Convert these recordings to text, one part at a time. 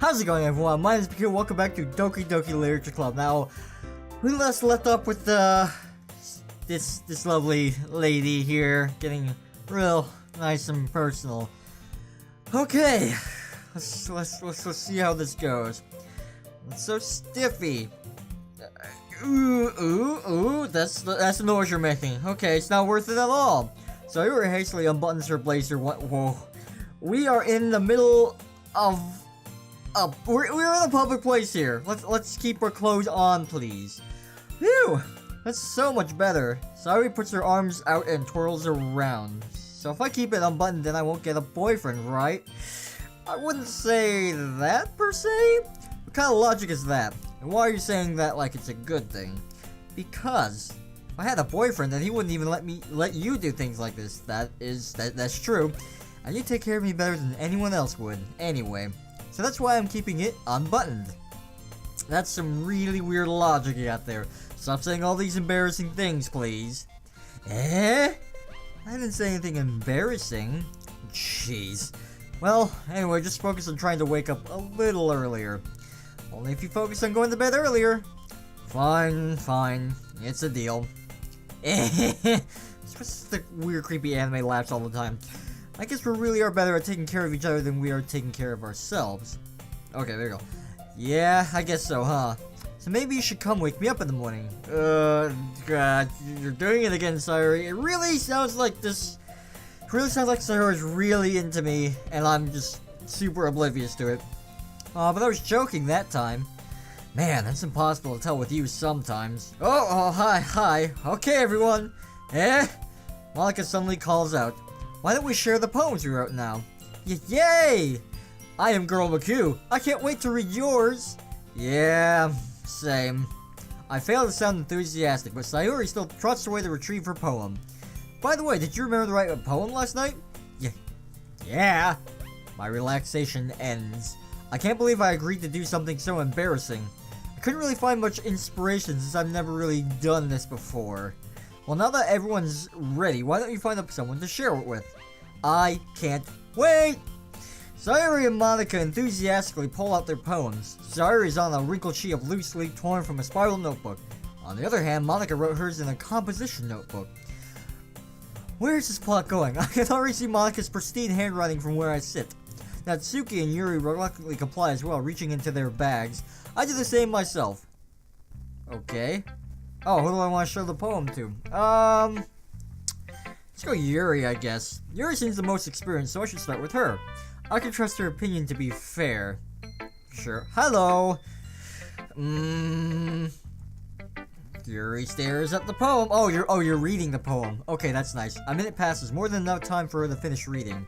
How's it going, everyone? My name is Doki. Welcome back to Doki Doki Literature Club. Now, we left up with this lovely lady here getting real nice and personal. Okay, let's see how this goes. It's so stiffy. Ooh, that's the noise you're making. Okay, it's not worth it at all. So Sayuri hastily unbuttons her blazer. Whoa, we are in the middle of. We're in a public place here. Let's keep our clothes on, please. Phew! That's so much better. Sayuri puts her arms out and twirls around. So if I keep it unbuttoned, then I won't get a boyfriend, right? I wouldn't say that per se. What kind of logic is that? And why are you saying that like it's a good thing? Because if I had a boyfriend, then he wouldn't even let you do things like this. That's true. And you take care of me better than anyone else would. Anyway. So that's why I'm keeping it unbuttoned. That's some really weird logic you got there. Stop saying all these embarrassing things, please. I didn't say anything embarrassing. Jeez. Well, anyway, just focus on trying to wake up a little earlier. Only if you focus on going to bed earlier. Fine. It's a deal. It's just the weird, creepy anime laughs all the time. I guess we really are better at taking care of each other than we are taking care of ourselves. Okay, there you go. Yeah, I guess so, huh? So maybe you should come wake me up in the morning. God, you're doing it again, Sayuri. It really sounds like Sayuri's really into me, and I'm just super oblivious to it. But I was joking that time. Man, that's impossible to tell with you sometimes. Oh, hi. Okay, everyone. Monika suddenly calls out. Why don't we share the poems we wrote now? Yay! I am Girl McHugh. I can't wait to read yours. Yeah, same. I fail to sound enthusiastic, but Sayuri still trots away to retrieve her poem. By the way, did you remember to write a poem last night? Yeah. My relaxation ends. I can't believe I agreed to do something so embarrassing. I couldn't really find much inspiration since I've never really done this before. Well, now that everyone's ready, why don't you find someone to share it with? I can't wait! Sayuri and Monika enthusiastically pull out their poems. Sayuri is on a wrinkled sheet of loose leaf torn from a spiral notebook. On the other hand, Monika wrote hers in a composition notebook. Where is this plot going? I can already see Monika's pristine handwriting from where I sit. Natsuki and Yuri reluctantly comply as well, reaching into their bags. I do the same myself. Okay. Oh, who do I want to show the poem to? Let's go Yuri, I guess. Yuri seems the most experienced, so I should start with her. I can trust her opinion to be fair. Sure. Hello! Yuri stares at the poem. Oh, you're reading the poem. Okay, that's nice. A minute passes, more than enough time for her to finish reading.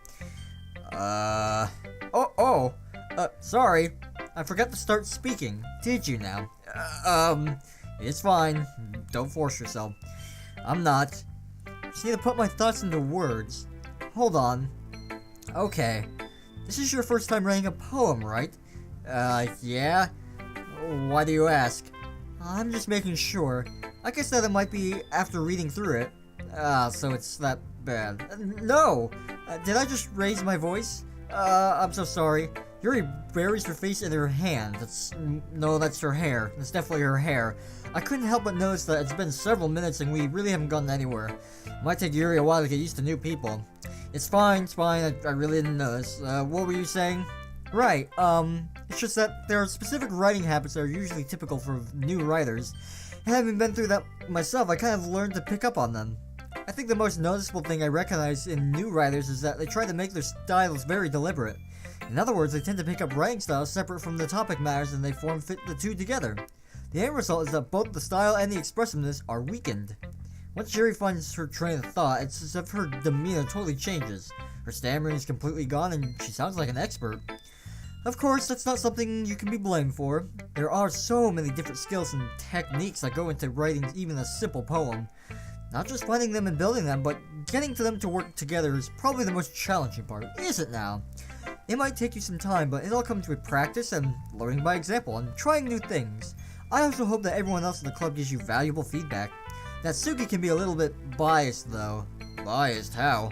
Sorry. I forgot to start speaking. Did you now? It's fine. Don't force yourself. I'm not. Just need to put my thoughts into words. Hold on. Okay. This is your first time writing a poem, right? Yeah? Why do you ask? I'm just making sure. I guess that it might be after reading through it. So it's that bad. No! Did I just raise my voice? I'm so sorry. Yuri buries her face in her hand. That's her hair. That's definitely her hair. I couldn't help but notice that it's been several minutes and we really haven't gone anywhere. It might take Yuri a while to get used to new people. It's fine. I really didn't notice. What were you saying? Right, it's just that there are specific writing habits that are usually typical for new writers. And having been through that myself, I kind of learned to pick up on them. I think the most noticeable thing I recognize in new writers is that they try to make their styles very deliberate. In other words, they tend to pick up writing styles separate from the topic matters and they fit the two together. The end result is that both the style and the expressiveness are weakened. Once Yuri finds her train of thought, it's as if her demeanor totally changes. Her stammering is completely gone and she sounds like an expert. Of course, that's not something you can be blamed for. There are so many different skills and techniques that go into writing even a simple poem. Not just finding them and building them, but getting to them to work together is probably the most challenging part, is it now? It might take you some time, but it all comes with practice and learning by example and trying new things. I also hope that everyone else in the club gives you valuable feedback. Natsuki can be a little bit biased though. Biased? How?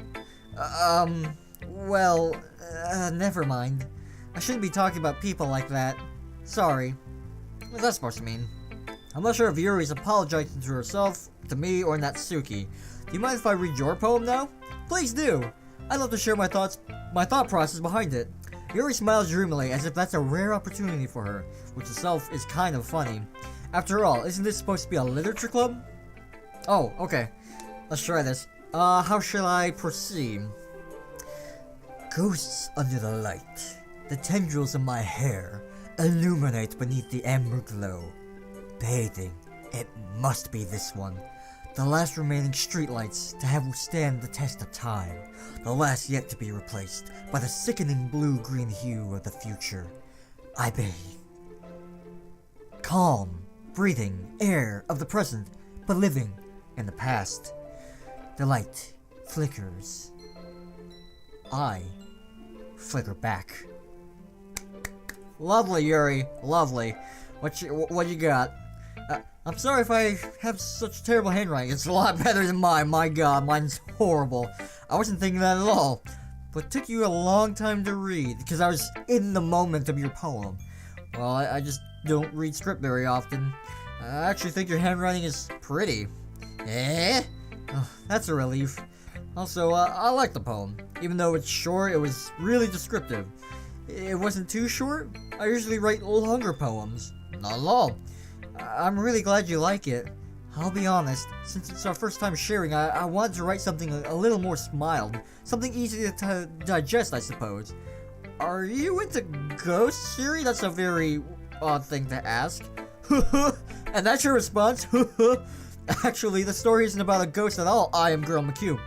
Never mind. I shouldn't be talking about people like that. Sorry. What's that supposed to mean? I'm not sure if Yuri's apologizing to herself, to me, or Natsuki. Do you mind if I read your poem now? Please do! I'd love to share my thought process behind it. Yuri smiles dreamily, as if that's a rare opportunity for her, which itself is kind of funny. After all, isn't this supposed to be a literature club? Oh, okay. Let's try this. How shall I proceed? Ghosts under the light. The tendrils of my hair illuminate beneath the amber glow. Bathing. It must be this one. The last remaining streetlights to have withstand the test of time. The last yet to be replaced by the sickening blue-green hue of the future. I bathe. Calm, breathing air of the present, but living in the past. The light flickers. I flicker back. Lovely, Yuri. Lovely. What you got? I'm sorry if I have such terrible handwriting. It's a lot better than mine. My god, mine's horrible. I wasn't thinking that at all. But it took you a long time to read, because I was in the moment of your poem. Well, I just don't read script very often. I actually think your handwriting is pretty. Eh? Oh, that's a relief. Also, I like the poem. Even though it's short, it was really descriptive. It wasn't too short. I usually write longer poems. Not at all. I'm really glad you like it. I'll be honest, since it's our first time sharing, I wanted to write something a little more mild. Something easy to digest, I suppose. Are you into ghosts, Yuri? That's a very odd thing to ask. And that's your response? Actually, the story isn't about a ghost at all, I am Girl McHugh.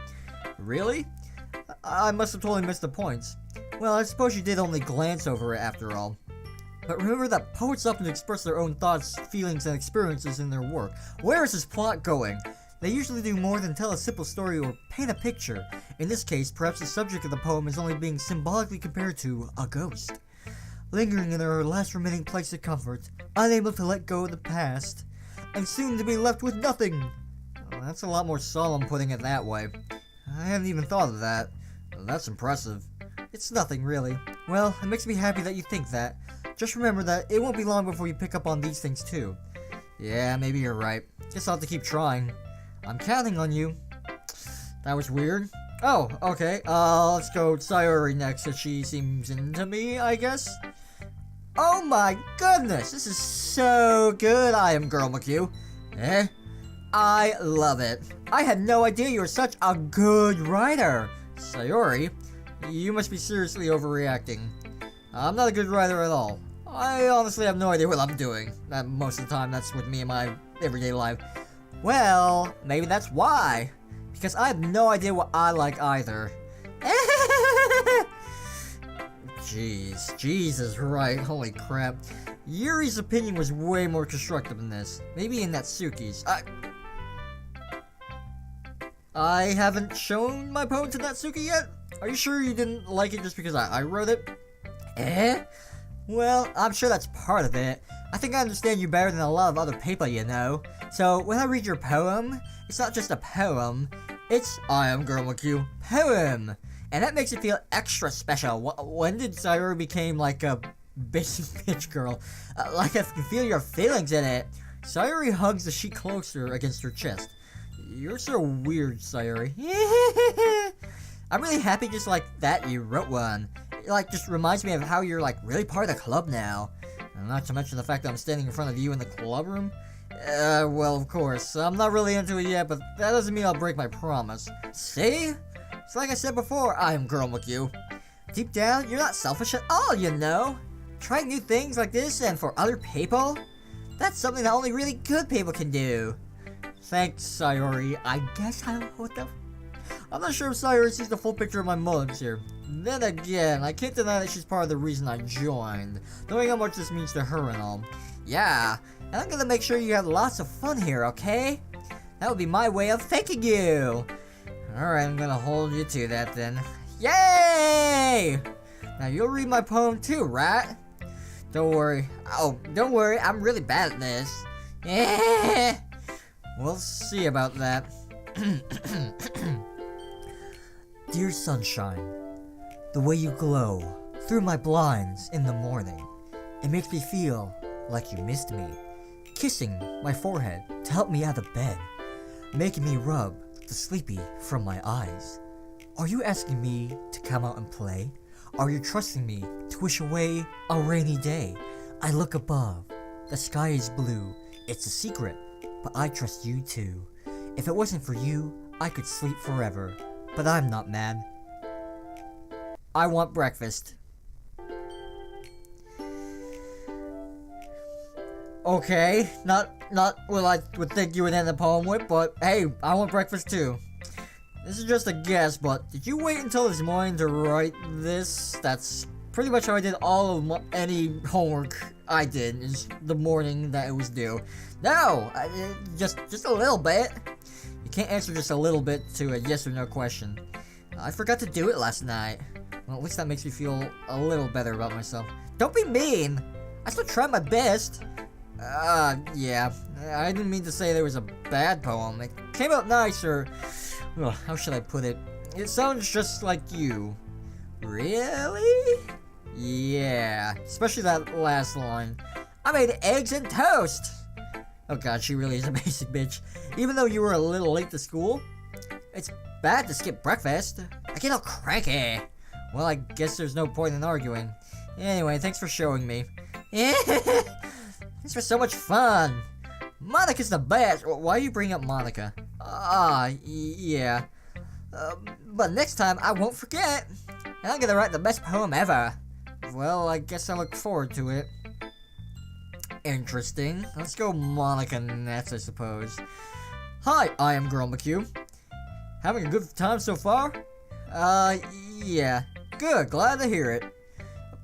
Really? I must have totally missed the points. Well, I suppose you did only glance over it after all. But remember that poets often express their own thoughts, feelings, and experiences in their work. Where is this plot going? They usually do more than tell a simple story or paint a picture. In this case, perhaps the subject of the poem is only being symbolically compared to a ghost. Lingering in her last remaining place of comfort, unable to let go of the past, and soon to be left with nothing. Well, that's a lot more solemn putting it that way. I hadn't even thought of that. Well, that's impressive. It's nothing, really. Well, it makes me happy that you think that. Just remember that it won't be long before you pick up on these things too. Yeah, maybe you're right. Guess I'll have to keep trying. I'm counting on you. That was weird. Oh, okay. Let's go Sayori next, since she seems into me, I guess. Oh my goodness, this is so good, I am Girl McHugh. Eh? I love it. I had no idea you were such a good writer. Sayori, you must be seriously overreacting. I'm not a good writer at all. I honestly have no idea what I'm doing. Most of the time, that's with me in my everyday life. Well, maybe that's why. Because I have no idea what I like either. Jeez, Jesus, right, holy crap. Yuri's opinion was way more constructive than this. Maybe in Natsuki's. I haven't shown my poem to Natsuki yet? Are you sure you didn't like it just because I wrote it? Eh? Well, I'm sure that's part of it. I think I understand you better than a lot of other people, you know. So, when I read your poem, it's not just a poem, it's I am Girl McHugh poem. And that makes it feel extra special. When did Sayori became like a basic bitch girl? Like I can feel your feelings in it. Sayori hugs the sheet closer against her chest. You're so weird, Sayori. I'm really happy just like that you wrote one. It like just reminds me of how you're like really part of the club now. And not to mention the fact that I'm standing in front of you in the club room. Well, of course. I'm not really into it yet, but that doesn't mean I'll break my promise. See? It's like I said before, I am Girl McHugh. Deep down, you're not selfish at all, you know? Trying new things like this and for other people? That's something that only really good people can do. Thanks, Sayori. I guess I'm not sure if Sayori sees the full picture of my motives here. Then again, I can't deny that she's part of the reason I joined, knowing how much this means to her and all. Yeah, and I'm gonna make sure you have lots of fun here, okay? That would be my way of thanking you. Alright, I'm gonna hold you to that then. Yay! Now you'll read my poem too, right? Don't worry. Oh, don't worry, I'm really bad at this. Yeah. We'll see about that. Dear sunshine, the way you glow through my blinds in the morning. It makes me feel like you missed me, kissing my forehead to help me out of bed, making me rub the sleepy from my eyes. Are you asking me to come out and play? Are you trusting me to wish away a rainy day? I look above, the sky is blue, it's a secret, but I trust you too. If it wasn't for you, I could sleep forever, but I'm not mad. I want breakfast. Okay, not what I would think you would end the poem with, but hey, I want breakfast too. This is just a guess, but did you wait until this morning to write this? That's pretty much how I did all of any homework I did, is the morning that it was due. No, just a little bit. You can't answer just a little bit to a yes or no question. I forgot to do it last night. Well, at least that makes me feel a little better about myself. Don't be mean! I still tried my best. Yeah. I didn't mean to say there was a bad poem. It came out nicer. Ugh, how should I put it? It sounds just like you. Really? Yeah. Especially that last line. I made eggs and toast! Oh god, she really is a basic bitch. Even though you were a little late to school, it's bad to skip breakfast. I get all cranky. Well, I guess there's no point in arguing. Anyway, thanks for showing me. This was so much fun. Monica's the best. Why are you bringing up Monica? Yeah. But next time I won't forget. And I'm gonna write the best poem ever. Well, I guess I look forward to it. Interesting. Let's go Monica next, I suppose. Hi, I am Girl McHugh. Having a good time so far? Yeah. Good, glad to hear it.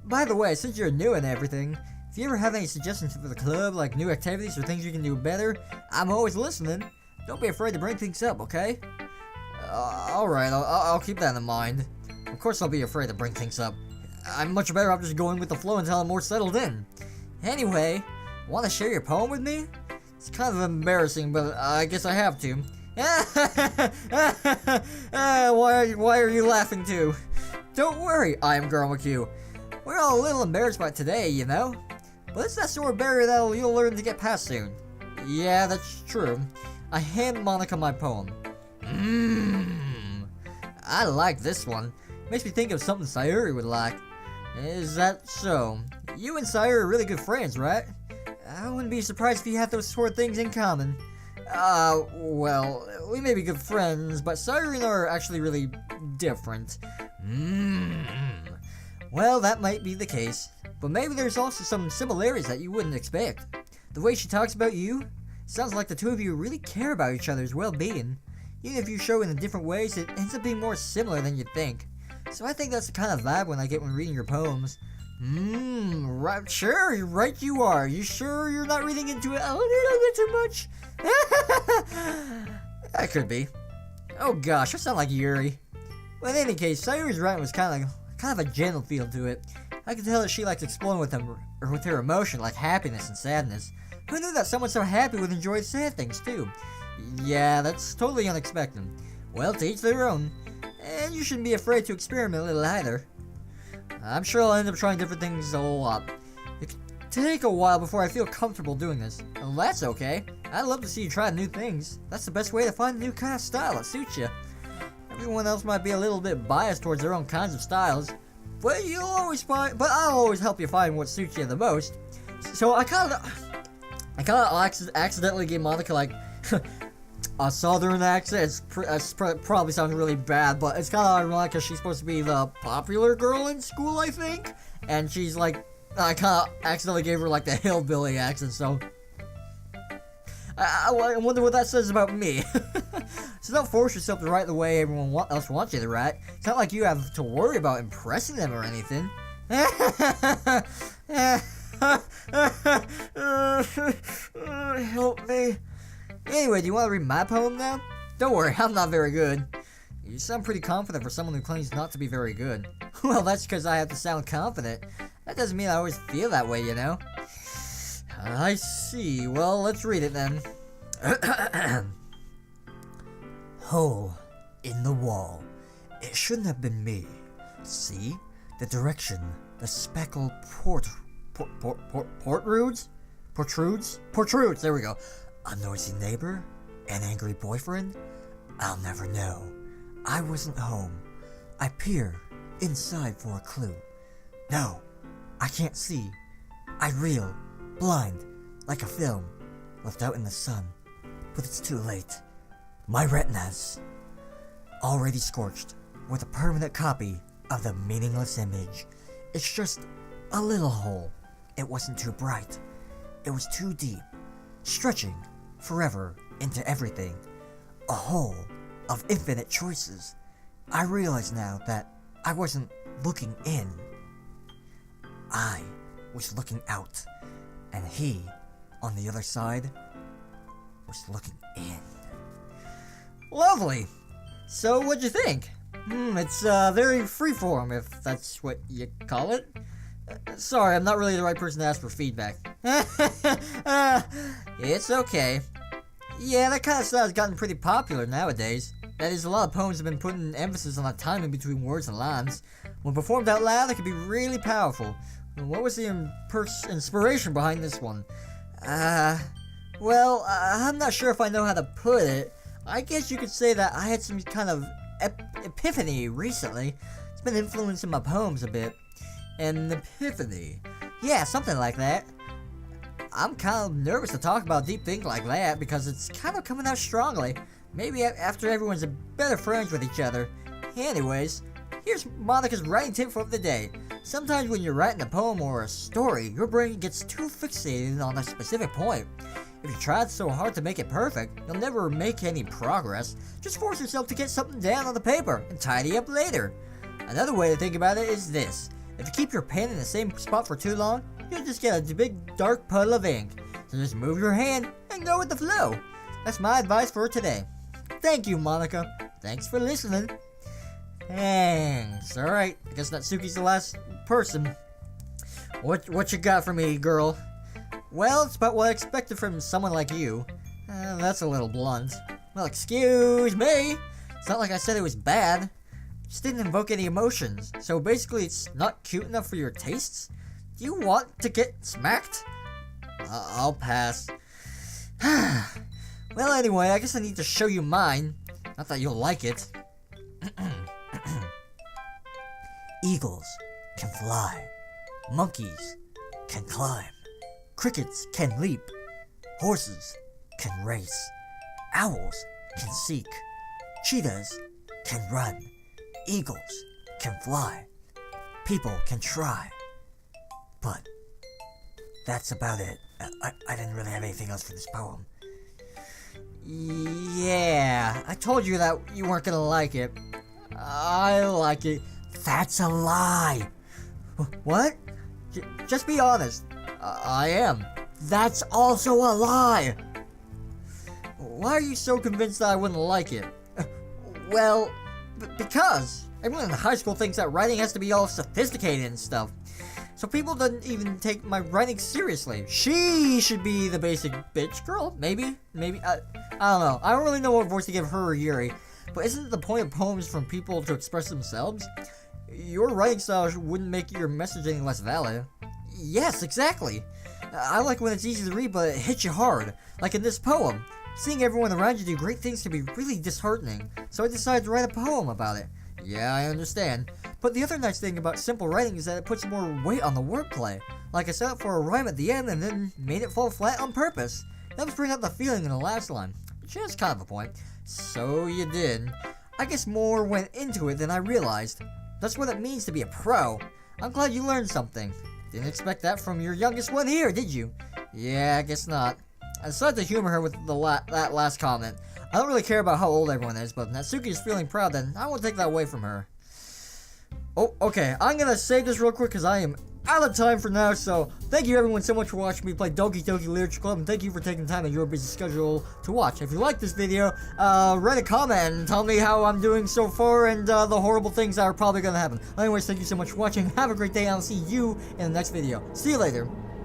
By the way, since you're new and everything, if you ever have any suggestions for the club, like new activities or things you can do better, I'm always listening. Don't be afraid to bring things up, okay? Alright, I'll keep that in mind. Of course I'll be afraid to bring things up. I'm much better off just going with the flow until I'm more settled in. Anyway, want to share your poem with me? It's kind of embarrassing, but I guess I have to. Why are you laughing too? Don't worry, I am Girl McHugh. We're all a little embarrassed by today, you know? But it's that sort of barrier that you'll learn to get past soon. Yeah, that's true. I hand Monica my poem. I like this one. Makes me think of something Sayuri would like. Is that so? You and Sayuri are really good friends, right? I wouldn't be surprised if you had those sort of things in common. Well, we may be good friends, but Sayuri and I are actually really different. Well, that might be the case, but maybe there's also some similarities that you wouldn't expect. The way she talks about you, sounds like the two of you really care about each other's well-being. Even if you show in different ways, it ends up being more similar than you'd think. So I think that's the kind of vibe when I get when reading your poems. Right, sure, right you are. You sure you're not reading into it a little bit too much? That could be. Oh gosh, I sound like Yuri. Well, in any case, Sayuri's writing was kind of a gentle feel to it. I could tell that she likes exploring with her emotion, like happiness and sadness. Who knew that someone so happy would enjoy sad things too? Yeah, that's totally unexpected. Well, to each their own. And you shouldn't be afraid to experiment a little either. I'm sure I'll end up trying different things a lot. It could take a while before I feel comfortable doing this. Well, that's okay. I'd love to see you try new things. That's the best way to find a new kind of style that suits you. Everyone else might be a little bit biased towards their own kinds of styles, but I'll always help you find what suits you the most. So I kind of accidentally gave Monica like a southern accent. It's probably sounds really bad, but it's kind of ironic because she's supposed to be the popular girl in school, I think, and she's like, I kind of accidentally gave her like the hillbilly accent. So I wonder what that says about me. So don't force yourself to write the way everyone else wants you to write. It's not like you have to worry about impressing them or anything. Help me. Anyway, do you want to read my poem now? Don't worry, I'm not very good. You sound pretty confident for someone who claims not to be very good. Well, that's because I have to sound confident. That doesn't mean I always feel that way, you know? I see. Well, let's read it then. Hole in the wall. It shouldn't have been me. See? The direction the speckled protrudes, there we go. A noisy neighbor? An angry boyfriend? I'll never know. I wasn't home. I peer inside for a clue. No, I can't see. I reel, blind, like a film, left out in the sun. But it's too late. My retina's already scorched with a permanent copy of the meaningless image. It's just a little hole. It wasn't too bright. It was too deep, stretching forever into everything. A hole of infinite choices. I realize now that I wasn't looking in. I was looking out, and he, on the other side, was looking in. Lovely! So, what'd you think? It's very freeform, if that's what you call it. Sorry, I'm not really the right person to ask for feedback. It's okay. Yeah, that kind of style has gotten pretty popular nowadays. That is, a lot of poems have been putting emphasis on the timing between words and lines. When performed out loud, it can be really powerful. What was the inspiration behind this one? Well, I'm not sure if I know how to put it. I guess you could say that I had some kind of epiphany recently. It's been influencing my poems a bit. An epiphany. Yeah, something like that. I'm kind of nervous to talk about deep things like that because it's kind of coming out strongly. Maybe after everyone's better friends with each other. Anyways, here's Monica's writing tip for the day. Sometimes when you're writing a poem or a story, your brain gets too fixated on a specific point. If you tried so hard to make it perfect, you'll never make any progress. Just force yourself to get something down on the paper and tidy up later. Another way to think about it is this. If you keep your pen in the same spot for too long, you'll just get a big dark puddle of ink. So just move your hand and go with the flow. That's my advice for today. Thank you, Monica. Thanks for listening. Thanks. Alright, I guess Natsuki's the last person. What you got for me, girl? Well, it's about what I expected from someone like you. That's a little blunt. Well, excuse me. It's not like I said it was bad. Just didn't invoke any emotions. So basically, it's not cute enough for your tastes? Do you want to get smacked? I'll pass. Well, anyway, I guess I need to show you mine. Not that you'll like it. Eagles can fly. Monkeys can climb. Crickets can leap. Horses can race. Owls can seek. Cheetahs can run. Eagles can fly. People can try. But that's about it. I didn't really have anything else for this poem. Yeah, I told you that you weren't gonna like it. I like it. That's a lie. What? Just be honest. I am. That's also a lie. Why are you so convinced that I wouldn't like it? Well, because everyone in high school thinks that writing has to be all sophisticated and stuff. So people don't even take my writing seriously. She should be the basic bitch girl, maybe? I don't know. I don't really know what voice to give her or Yuri. But isn't the point of poems from people to express themselves? Your writing style wouldn't make your message any less valid. Yes, exactly. I like when it's easy to read, but it hits you hard. Like in this poem. Seeing everyone around you do great things can be really disheartening. So I decided to write a poem about it. Yeah, I understand. But the other nice thing about simple writing is that it puts more weight on the wordplay. Like I set up for a rhyme at the end and then made it fall flat on purpose. That was bring out the feeling in the last line. Which is kind of a point. So you did. I guess more went into it than I realized. That's what it means to be a pro. I'm glad you learned something. Didn't expect that from your youngest one here, did you? Yeah, I guess not. I decided to humor her with that last comment. I don't really care about how old everyone is, but Natsuki is feeling proud, then I won't take that away from her. Oh, okay. I'm gonna save this real quick because I am out of time for now, so thank you everyone so much for watching me play Doki Doki Literature Club, and thank you for taking time in your busy schedule to watch. If you like this video, write a comment and tell me how I'm doing so far and the horrible things that are probably gonna happen. Anyways, thank you so much for watching. Have a great day, and I'll see you in the next video. See you later.